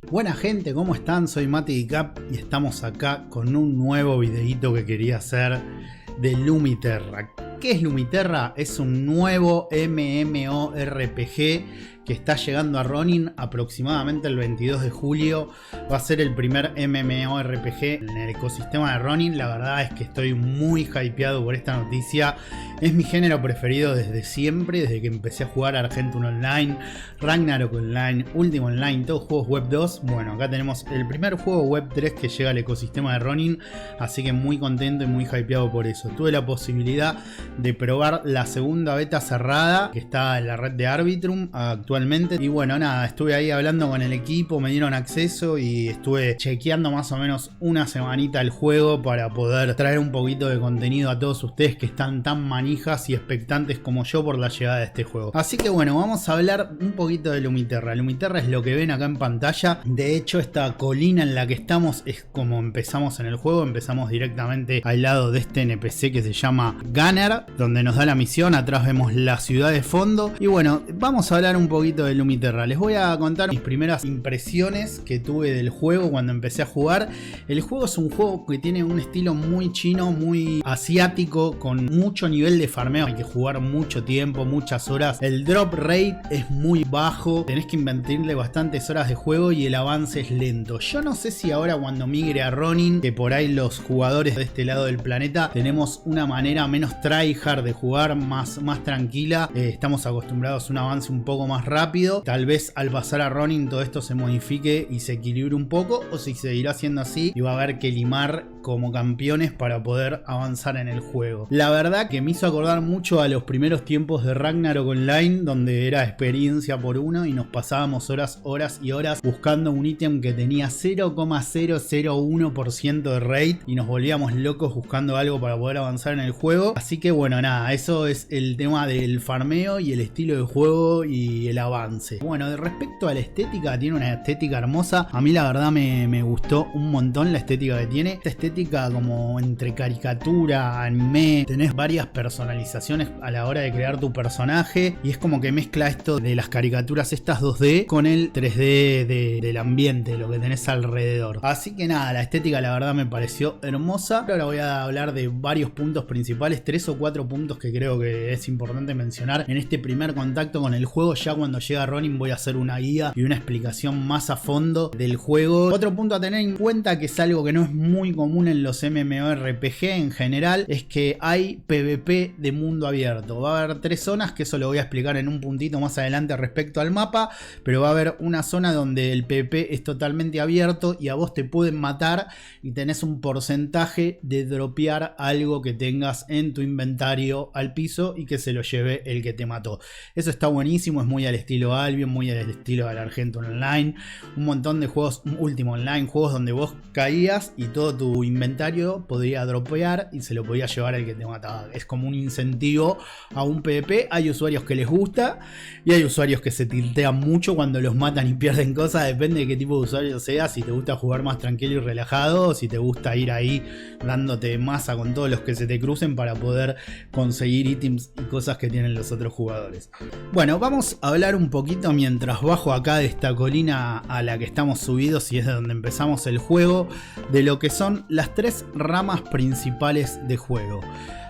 Buena gente, ¿cómo están? Soy Mati Cap y estamos acá con un nuevo videito que quería hacer de Lumiterra. ¿Qué es Lumiterra? Es un nuevo MMORPG que está llegando a Ronin aproximadamente el 22 de julio. Va a ser el primer MMORPG en el ecosistema de Ronin. La verdad es que estoy muy hypeado por esta noticia. Es mi género preferido desde siempre, desde que empecé a jugar Argentune Online, Ragnarok Online, Ultima Online, todos juegos web 2. Bueno, acá tenemos el primer juego web 3 que llega al ecosistema de Ronin, así que muy contento y muy hypeado por eso. Tuve la posibilidad de probar la segunda beta cerrada que está en la red de Arbitrum actualmente. Y bueno, nada, estuve ahí hablando con el equipo, me dieron acceso y estuve chequeando más o menos una semanita el juego para poder traer un poquito de contenido a todos ustedes que están tan manijas y expectantes como yo por la llegada de este juego. Así que bueno, vamos a hablar un poquito de Lumiterra. Lumiterra es lo que ven acá en pantalla. De hecho, esta colina en la que estamos es como empezamos en el juego. Empezamos directamente al lado de este NPC que se llama Gunner, donde nos da la misión. Atrás vemos la ciudad de fondo. Y bueno, vamos a hablar un poquito de Lumiterra. Les voy a contar mis primeras impresiones que tuve del juego cuando empecé a jugar. El juego es un juego que tiene un estilo muy chino, muy asiático, con mucho nivel de farmeo. Hay que jugar mucho tiempo, muchas horas. El drop rate es muy bajo, tenés que invertirle bastantes horas de juego y el avance es lento. Yo no sé si ahora cuando migre a Ronin, que por ahí los jugadores de este lado del planeta tenemos una manera menos tryhard de jugar, más tranquila. Estamos acostumbrados a un avance un poco más rápido. Tal vez al pasar a Ronin todo esto se modifique y se equilibre un poco, o si seguirá siendo así y va a haber que limar como campeones para poder avanzar en el juego. La verdad que me hizo acordar mucho a los primeros tiempos de Ragnarok Online, donde era experiencia por uno y nos pasábamos horas y horas buscando un ítem que tenía 0,001% de rate y nos volvíamos locos buscando algo para poder avanzar en el juego. Así que bueno, nada, eso es el tema del farmeo y el estilo de juego y el avance. Bueno, de respecto a la estética, tiene una estética hermosa. A mí la verdad me gustó un montón la estética que tiene. Esta estética como entre caricatura, anime, tenés varias personalizaciones a la hora de crear tu personaje y es como que mezcla esto de las caricaturas estas 2D con el 3D del ambiente, lo que tenés alrededor. Así que nada, la estética la verdad me pareció hermosa. Ahora voy a hablar de varios puntos principales, 3 o 4 puntos que creo que es importante mencionar en este primer contacto con el juego. Ya cuando llega Ronin voy a hacer una guía y una explicación más a fondo del juego. Otro punto a tener en cuenta, que es algo que no es muy común en los MMORPG en general, es que hay PvP de mundo abierto. Va a haber 3 zonas, que eso lo voy a explicar en un puntito más adelante respecto al mapa, pero va a haber una zona donde el PvP es totalmente abierto y a vos te pueden matar y tenés un porcentaje de dropear algo que tengas en tu inventario al piso y que se lo lleve el que te mató. Eso está buenísimo, es muy al estilo Albion, muy al estilo del Argentune Online, un montón de juegos Ultima Online, juegos donde vos caías y todo tu inventario podría dropear y se lo podía llevar el que te mataba. Es como un incentivo a un PvP. Hay usuarios que les gusta y hay usuarios que se tiltean mucho cuando los matan y pierden cosas. Depende de qué tipo de usuario seas, si te gusta jugar más tranquilo y relajado, o si te gusta ir ahí dándote masa con todos los que se te crucen para poder conseguir ítems y cosas que tienen los otros jugadores. Bueno, vamos a hablar un poquito mientras bajo acá de esta colina a la que estamos subidos y es de donde empezamos el juego, de lo que son las 3 ramas principales de juego.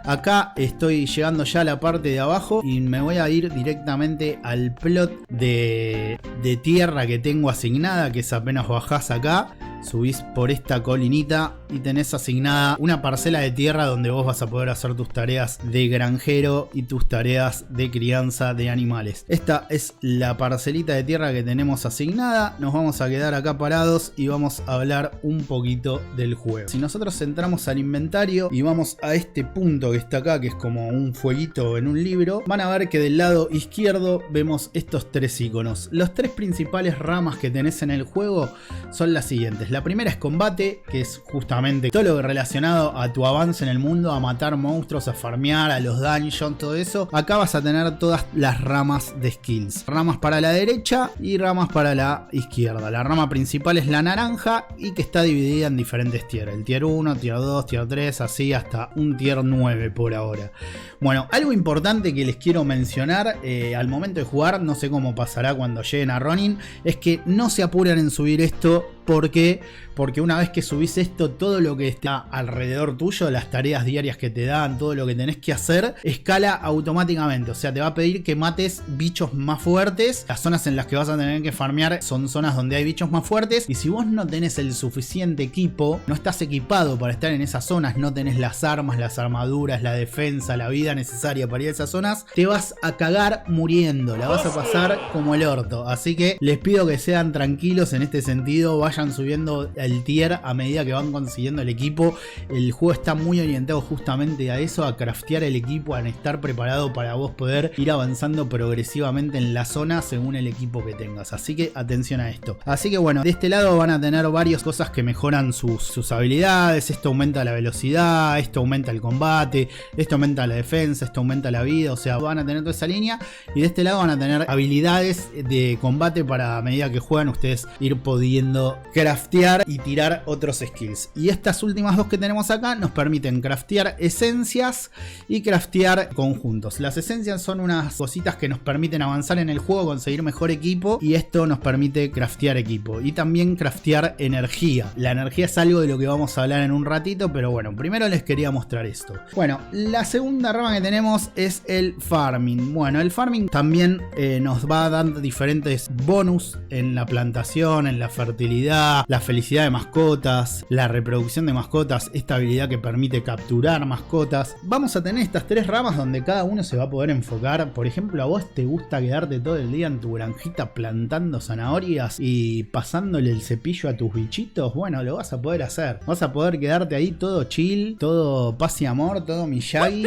Acá estoy llegando ya a la parte de abajo y me voy a ir directamente al plot de tierra que tengo asignada, que es apenas bajás acá, subís por esta colinita y tenés asignada una parcela de tierra donde vos vas a poder hacer tus tareas de granjero y tus tareas de crianza de animales. Esta es la parcelita de tierra que tenemos asignada. Nos vamos a quedar acá parados y vamos a hablar un poquito del juego. Si nosotros entramos al inventario y vamos a este punto que está acá, que es como un fueguito en un libro, van a ver que del lado izquierdo vemos estos 3 iconos. Los 3 principales ramas que tenés en el juego son las siguientes. La primera es combate, que es justamente todo lo relacionado a tu avance en el mundo, a matar monstruos, a farmear, a los dungeons, todo eso. Acá vas a tener todas las ramas de skills. Ramas para la derecha y ramas para la izquierda. La rama principal es la naranja y que está dividida en diferentes tiers. El tier 1, tier 2, tier 3, así hasta un tier 9 por ahora. Bueno, algo importante que les quiero mencionar al momento de jugar, no sé cómo pasará cuando lleguen a Ronin, es que no se apuren en subir esto. ¿Por qué? Porque una vez que subís esto, todo lo que está alrededor tuyo, las tareas diarias que te dan, todo lo que tenés que hacer, escala automáticamente. O sea, te va a pedir que mates bichos más fuertes. Las zonas en las que vas a tener que farmear son zonas donde hay bichos más fuertes. Y si vos no tenés el suficiente equipo, no estás equipado para estar en esas zonas, no tenés las armas, las armaduras, la defensa, la vida necesaria para ir a esas zonas, te vas a cagar muriendo. La vas a pasar como el orto. Así que les pido que sean tranquilos en este sentido. Vayan subiendo el tier a medida que van consiguiendo el equipo. El juego está muy orientado justamente a eso, a craftear el equipo, a estar preparado para vos poder ir avanzando progresivamente en la zona según el equipo que tengas. Así que atención a esto. Así que bueno, de este lado van a tener varias cosas que mejoran sus habilidades. Esto aumenta la velocidad, esto aumenta el combate, esto aumenta la defensa, esto aumenta la vida. O sea, van a tener toda esa línea. Y de este lado van a tener habilidades de combate para a medida que juegan ustedes ir pudiendo craftear y tirar otros skills. Y estas últimas dos que tenemos acá nos permiten craftear esencias y craftear conjuntos. Las esencias son unas cositas que nos permiten avanzar en el juego, conseguir mejor equipo, y esto nos permite craftear equipo y también craftear energía. La energía es algo de lo que vamos a hablar en un ratito, pero bueno, primero les quería mostrar esto. Bueno, la segunda rama que tenemos es el farming. Bueno, el farming también nos va a dar diferentes bonus en la plantación, en la fertilidad, la felicidad de mascotas, la reproducción de mascotas, esta habilidad que permite capturar mascotas. Vamos a tener estas tres ramas donde cada uno se va a poder enfocar. Por ejemplo, a vos te gusta quedarte todo el día en tu granjita plantando zanahorias y pasándole el cepillo a tus bichitos. Bueno, lo vas a poder hacer. Vas a poder quedarte ahí todo chill, todo paz y amor, todo Miyagi,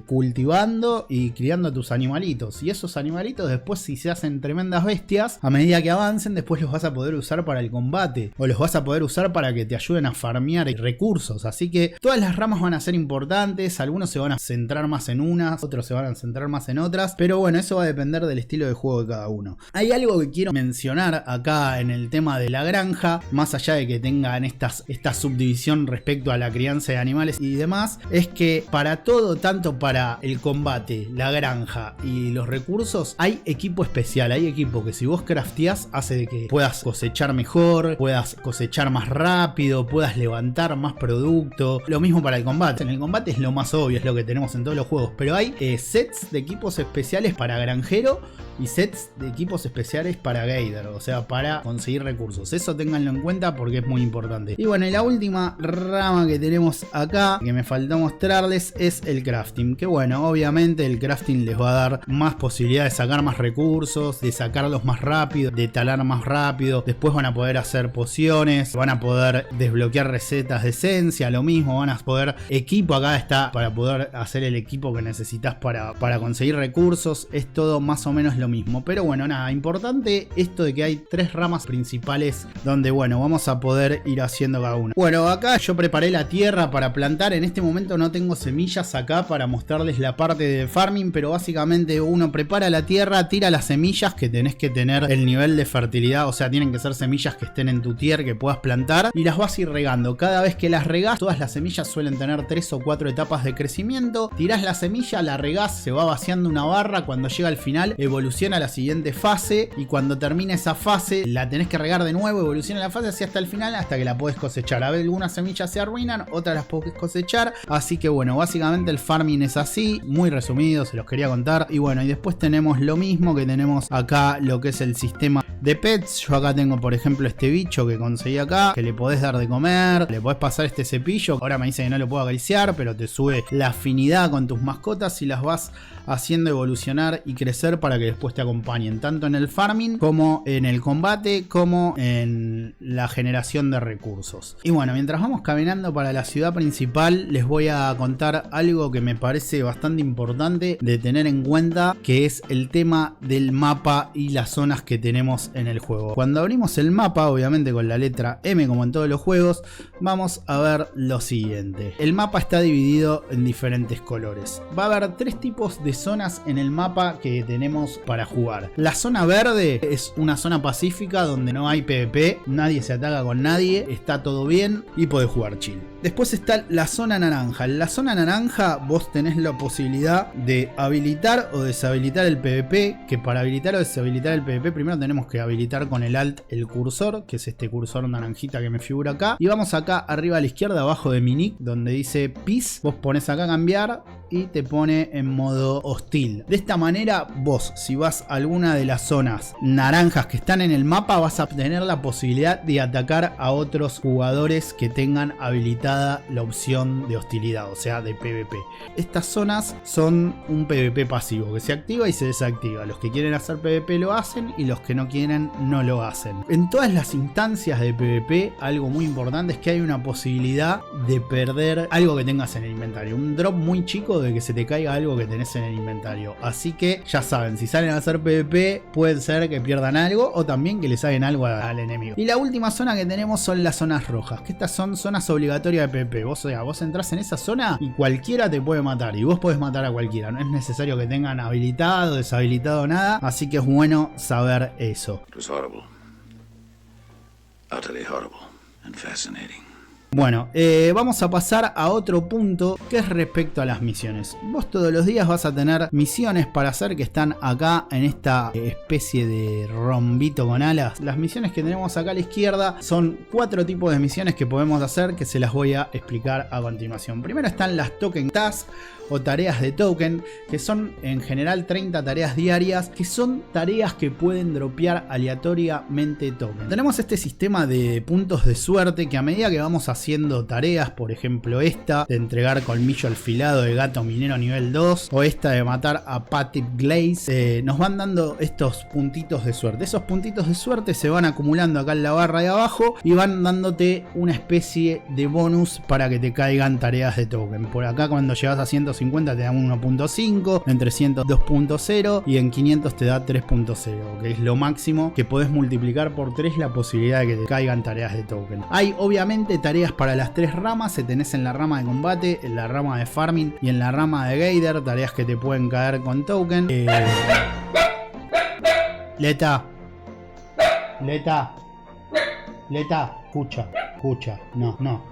cultivando y criando a tus animalitos. Y esos animalitos después, si se hacen tremendas bestias, a medida que avancen, después los vas a poder usar para el combate, o los vas a poder usar para que te ayuden a farmear recursos. Así que todas las ramas van a ser importantes. Algunos se van a centrar más en unas, otros se van a centrar más en otras, pero bueno, eso va a depender del estilo de juego de cada uno. Hay algo que quiero mencionar acá en el tema de la granja, más allá de que tengan esta subdivisión respecto a la crianza de animales y demás, es que para todo, tanto para el combate, la granja y los recursos, hay equipo especial. Hay equipo que si vos crafteás hace de que puedas cosechar mejor, puedas cosechar más rápido, puedas levantar más producto. Lo mismo para el combate. En el combate es lo más obvio, es lo que tenemos en todos los juegos, pero hay sets de equipos especiales para granjero y sets de equipos especiales para gader, o sea, para conseguir recursos. Eso ténganlo en cuenta porque es muy importante. Y bueno, y la última rama que tenemos acá, que me faltó mostrarles, es el crafting. Que bueno, obviamente el crafting les va a dar más posibilidades de sacar más recursos, de sacarlos más rápido, de talar más rápido. Después van a poder hacer pociones, van a poder desbloquear recetas de esencia, lo mismo, van a poder equipo. Acá está para poder hacer el equipo que necesitas para conseguir recursos. Es todo más o menos lo mismo, pero bueno, nada, importante esto de que hay tres ramas principales donde bueno, vamos a poder ir haciendo cada una. Bueno, acá yo preparé la tierra para plantar. En este momento no tengo semillas acá para mostrarles la parte de farming, pero básicamente uno prepara la tierra, tira las semillas, que tenés que tener el nivel de fertilidad, o sea, tienen que ser semillas que estén en tu tier, que puedas plantar, y las vas a ir regando. Cada vez que las regás, todas las semillas suelen tener 3 o 4 etapas de crecimiento. Tirás la semilla, la regás, se va vaciando una barra, cuando llega al final evoluciona a la siguiente fase, y cuando termina esa fase la tenés que regar de nuevo, evoluciona la fase así hasta el final, hasta que la podés cosechar. A ver, algunas semillas se arruinan, otras las podés cosechar. Así que bueno, básicamente el farming es así, muy resumido, se los quería contar. Y bueno, y después tenemos lo mismo que tenemos acá, lo que es el sistema de pets. Yo acá tengo por ejemplo este bicho que conseguí acá, que le podés dar de comer, le podés pasar este cepillo. Ahora me dice que no lo puedo acariciar, pero te sube la afinidad con tus mascotas y las vas haciendo evolucionar y crecer para que después te acompañen tanto en el farming como en el combate como en la generación de recursos. Y bueno, mientras vamos caminando para la ciudad principal les voy a contar algo que me parece bastante importante de tener en cuenta, que es el tema del mapa y las zonas que tenemos en el juego. Cuando abrimos el mapa, obviamente con la letra M como en todos los juegos, vamos a ver lo siguiente. El mapa está dividido en diferentes colores. Va a haber tres tipos de zonas en el mapa que tenemos para jugar. La zona verde es una zona pacífica donde no hay PvP, nadie se ataca con nadie, está todo bien y podés jugar chill. Después está la zona naranja. En la zona naranja vos tenés la posibilidad de habilitar o deshabilitar el PvP, que para habilitar o deshabilitar el PvP primero tenemos que habilitar con el Alt el cursor, que es este cursor naranjita que me figura acá, y vamos acá arriba a la izquierda abajo de mi nick donde dice Peace, vos pones acá cambiar y te pone en modo hostil. De esta manera vos, si vas a alguna de las zonas naranjas que están en el mapa, vas a tener la posibilidad de atacar a otros jugadores que tengan habilitada la opción de hostilidad, o sea de PvP. Estas zonas son un PvP pasivo que se activa y se desactiva. Los que quieren hacer PvP lo hacen y los que no quieren no lo hacen. En todas las instancias de PvP, algo muy importante es que hay una posibilidad de perder algo que tengas en el inventario. Un drop muy chico de que se te caiga algo que tenés en el inventario. Así que ya saben, si salen a hacer PvP puede ser que pierdan algo o también que le saquen algo al enemigo. Y la última zona que tenemos son las zonas rojas, que estas son zonas obligatorias de PvP. Vos entras en esa zona y cualquiera te puede matar y vos podés matar a cualquiera. No es necesario que tengan habilitado, deshabilitado, nada. Así que es bueno saber eso. It was horrible. Utterly horrible and fascinating. Bueno, vamos a pasar a otro punto que es respecto a las misiones. Vos todos los días vas a tener misiones para hacer que están acá en esta especie de rombito con alas. Las misiones que tenemos acá a la izquierda son 4 tipos de misiones que podemos hacer, que se las voy a explicar a continuación. Primero están las Token Tasks o tareas de token, que son en general 30 tareas diarias, que son tareas que pueden dropear aleatoriamente token. Tenemos este sistema de puntos de suerte que a medida que vamos haciendo tareas, por ejemplo esta de entregar colmillo afilado de gato minero nivel 2 o esta de matar a Patty Glaze, nos van dando estos puntitos de suerte. Esos puntitos de suerte se van acumulando acá en la barra de abajo y van dándote una especie de bonus para que te caigan tareas de token. Por acá cuando llegas a 150 te dan 1.5, en 300 2.0 y en 500 te da 3.0, que es lo máximo que podés multiplicar por 3 la posibilidad de que te caigan tareas de token. Hay obviamente tareas para las 3 ramas, se tenés en la rama de combate, en la rama de farming y en la rama de gather, tareas que te pueden caer con token. Leta, escucha, no.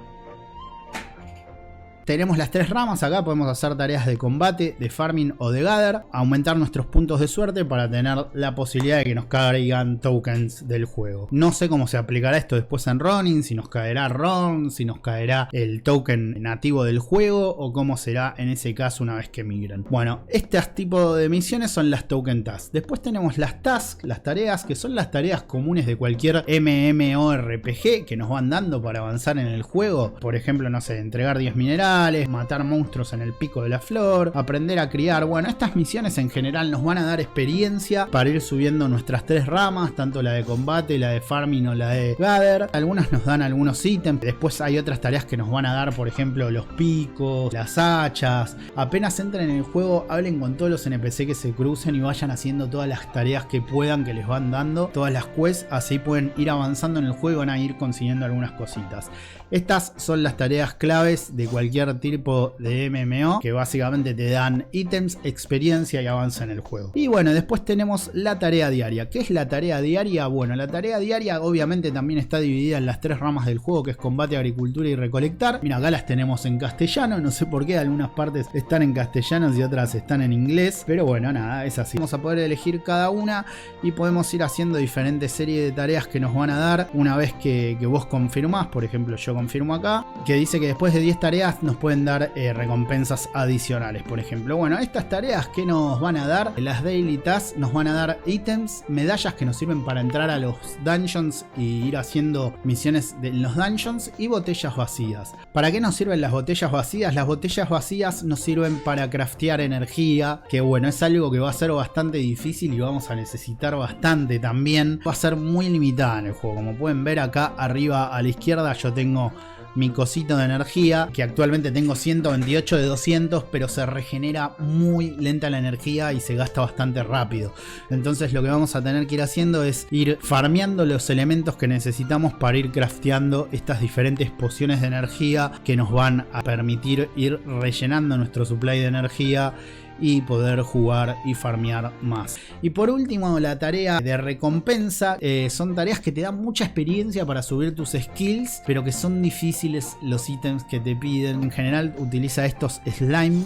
Tenemos las 3 ramas, acá podemos hacer tareas de combate, de farming o de gather, aumentar nuestros puntos de suerte para tener la posibilidad de que nos caigan tokens del juego. No sé cómo se aplicará esto después en Ronin, si nos caerá Ron, si nos caerá el token nativo del juego o cómo será en ese caso una vez que migren. Bueno, estos tipos de misiones son las Token Tasks. Después tenemos las Tasks, las tareas, que son las tareas comunes de cualquier MMORPG que nos van dando para avanzar en el juego. Por ejemplo, no sé, entregar 10 minerales, matar monstruos en el pico de la flor, aprender a criar. Bueno, estas misiones en general nos van a dar experiencia para ir subiendo nuestras 3 ramas, tanto la de combate, la de farming o la de gather. Algunas nos dan algunos ítems, después hay otras tareas que nos van a dar, por ejemplo, los picos, las hachas. Apenas entren en el juego, hablen con todos los NPC que se crucen y vayan haciendo todas las tareas que puedan, que les van dando, todas las quests, así pueden ir avanzando en el juego y van a ir consiguiendo algunas cositas. Estas son las tareas claves de cualquier tipo de MMO, que básicamente te dan ítems, experiencia y avance en el juego. Y bueno, después tenemos la tarea diaria. ¿Qué es la tarea diaria? Bueno, la tarea diaria obviamente también está dividida en las 3 ramas del juego, que es combate, agricultura y recolectar. Mira, acá las tenemos en castellano, no sé por qué algunas partes están en castellano y otras están en inglés, pero bueno, nada, es así. Vamos a poder elegir cada una y podemos ir haciendo diferentes series de tareas que nos van a dar una vez que vos confirmás. Por ejemplo, yo confirmo acá, que dice que después de 10 tareas nos pueden dar recompensas adicionales, por ejemplo. Bueno, estas tareas que nos van a dar, las Daily Tasks nos van a dar ítems, medallas que nos sirven para entrar a los dungeons y ir haciendo misiones en los dungeons, y botellas vacías. ¿Para qué nos sirven las botellas vacías? Las botellas vacías nos sirven para craftear energía, que bueno, es algo que va a ser bastante difícil y vamos a necesitar bastante también. Va a ser muy limitada en el juego. Como pueden ver acá arriba a la izquierda yo tengo mi cosito de energía, que actualmente tengo 128 de 200, pero se regenera muy lenta la energía y se gasta bastante rápido. Entonces lo que vamos a tener que ir haciendo es ir farmeando los elementos que necesitamos para ir crafteando estas diferentes pociones de energía que nos van a permitir ir rellenando nuestro supply de energía y poder jugar y farmear más. Y por último, la tarea de recompensa, son tareas que te dan mucha experiencia para subir tus skills, pero que son difíciles los ítems que te piden. En general utiliza estos slime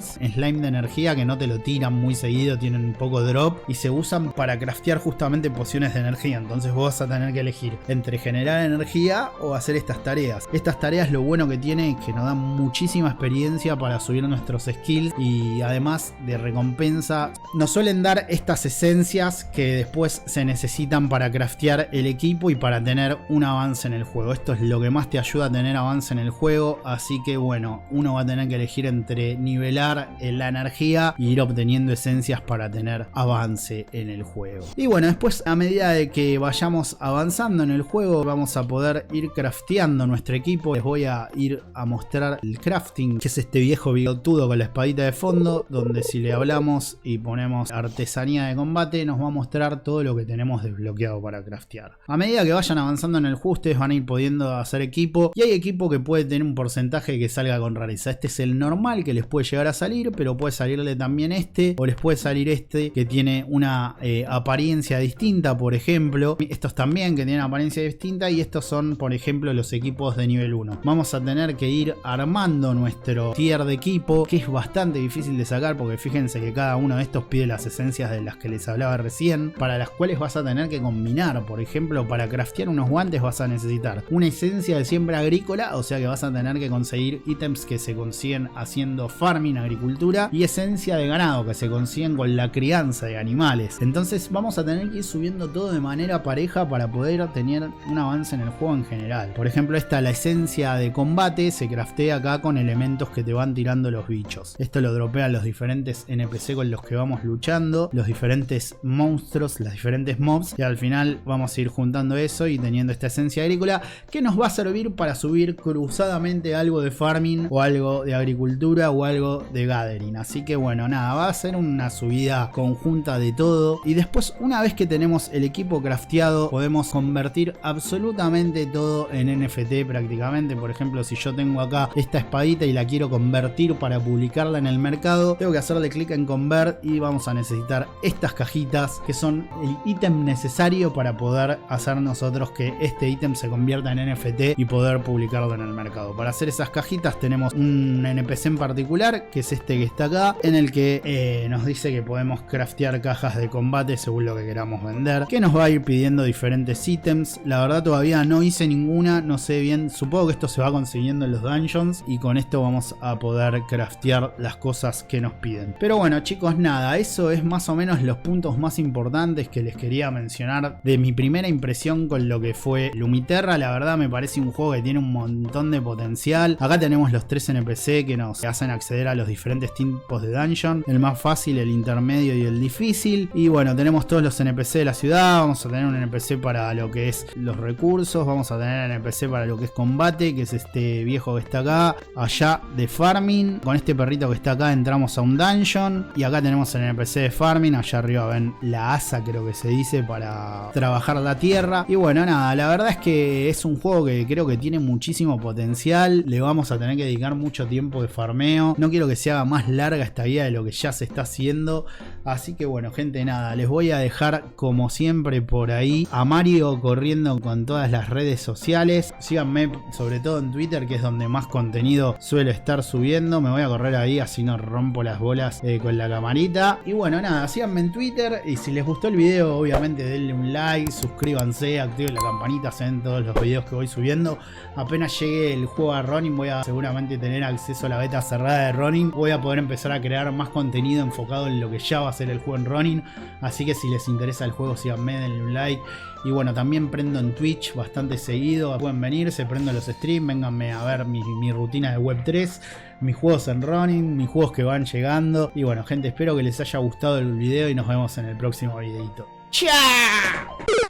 de energía que no te lo tiran muy seguido, tienen un poco drop y se usan para craftear justamente pociones de energía. Entonces vos vas a tener que elegir entre generar energía o hacer estas tareas. Estas tareas lo bueno que tiene es que nos dan muchísima experiencia para subir nuestros skills, y además de recompensa nos suelen dar estas esencias que después se necesitan para craftear el equipo y para tener un avance en el juego. Esto es lo que más te ayuda a tener avance en el juego, así que bueno, uno va a tener que elegir entre nivelar la energía y ir obteniendo esencias para tener avance en el juego. Y bueno, después a medida de que vayamos avanzando en el juego vamos a poder ir crafteando nuestro equipo. Les voy a ir a mostrar el crafting, que es este viejo bigotudo con la espadita de fondo, donde si le hablamos y ponemos artesanía de combate nos va a mostrar todo lo que tenemos desbloqueado para craftear. A medida que vayan avanzando en el juego ustedes van a ir pudiendo hacer equipo, y hay equipo que puede tener un porcentaje que salga con rareza. Este es el normal que les puede llegar a salir, pero puede salirle también este, o les puede salir este que tiene una apariencia distinta, por ejemplo. Estos también que tienen apariencia distinta, y estos son por ejemplo los equipos de nivel 1. Vamos a tener que ir armando nuestro tier de equipo, que es bastante difícil de sacar porque fíjense que cada uno de estos pide las esencias de las que les hablaba recién, para las cuales vas a tener que combinar. Por ejemplo, para craftear unos guantes vas a necesitar una esencia de siembra agrícola, o sea que vas a tener que conseguir ítems que se consiguen haciendo farming, agricultura, y esencia de ganado que se consiguen con la crianza de animales. Entonces vamos a tener que ir subiendo todo de manera pareja para poder tener un avance en el juego en general. Por ejemplo, la esencia de combate se craftea acá con elementos que te van tirando los bichos. Esto lo dropean los diferentes NPC con los que vamos luchando, los diferentes monstruos, las diferentes mobs, y al final vamos a ir juntando eso y teniendo esta esencia agrícola que nos va a servir para subir cruzadamente algo de farming o algo de agricultura o algo de gathering. Así que bueno, nada, va a ser una subida conjunta de todo, y después una vez que tenemos el equipo crafteado podemos convertir absolutamente todo en NFT prácticamente. Por ejemplo, si yo tengo acá esta espadita y la quiero convertir para publicarla en el mercado, tengo que hacerle clic en Convert y vamos a necesitar estas cajitas que son el ítem necesario para poder hacer nosotros que este ítem se convierta en NFT y poder publicarlo en el mercado. Para hacer esas cajitas tenemos un NPC en particular, que es este que está acá, en el que nos dice que podemos craftear cajas de combate según lo que queramos vender, que nos va a ir pidiendo diferentes ítems. La verdad todavía no hice ninguna, no sé bien, supongo que esto se va consiguiendo en los dungeons y con esto vamos a poder craftear las cosas que nos piden. Pero bueno chicos, nada, eso es más o menos los puntos más importantes que les quería mencionar de mi primera impresión con lo que fue Lumiterra. La verdad me parece un juego que tiene un montón de potencial. Acá tenemos los 3 NPC que nos hacen acceder a los diferentes tipos de dungeon, el más fácil, el intermedio y el difícil. Y bueno, tenemos todos los NPC de la ciudad, vamos a tener un NPC para lo que es los recursos, vamos a tener NPC para lo que es combate, que es este viejo que está acá, allá de farming. Con este perrito que está acá entramos a un dungeon, y acá tenemos el NPC de farming. Allá arriba ven la asa, creo que se dice, para trabajar la tierra. Y bueno, nada, la verdad es que es un juego que creo que tiene muchísimo potencial. Le vamos a tener que dedicar mucho tiempo de farmeo. No quiero que se haga más larga esta vida de lo que ya se está haciendo. Así que bueno gente, nada, les voy a dejar como siempre por ahí a Mario corriendo con todas las redes sociales. Síganme sobre todo en Twitter, que es donde más contenido suelo estar subiendo. Me voy a correr ahí, así no rompo las bolas con la camarita. Y bueno, nada, síganme en Twitter. Y si les gustó el video, obviamente denle un like, suscríbanse, activen la campanita, se ven todos los videos que voy subiendo. Apenas llegue el juego a Ronin, voy a seguramente tener acceso a la beta cerrada de Ronin. Voy a poder empezar a crear más contenido enfocado en lo que ya va a ser el juego en Ronin. Así que si les interesa el juego, síganme, denle un like. Y bueno, también prendo en Twitch bastante seguido. Pueden venirse, prendo los streams, vénganme a ver mi rutina de Web3, mis juegos en Ronin, mis juegos que van llegando. Y bueno, gente, espero que les haya gustado el video y nos vemos en el próximo videito. ¡Chao!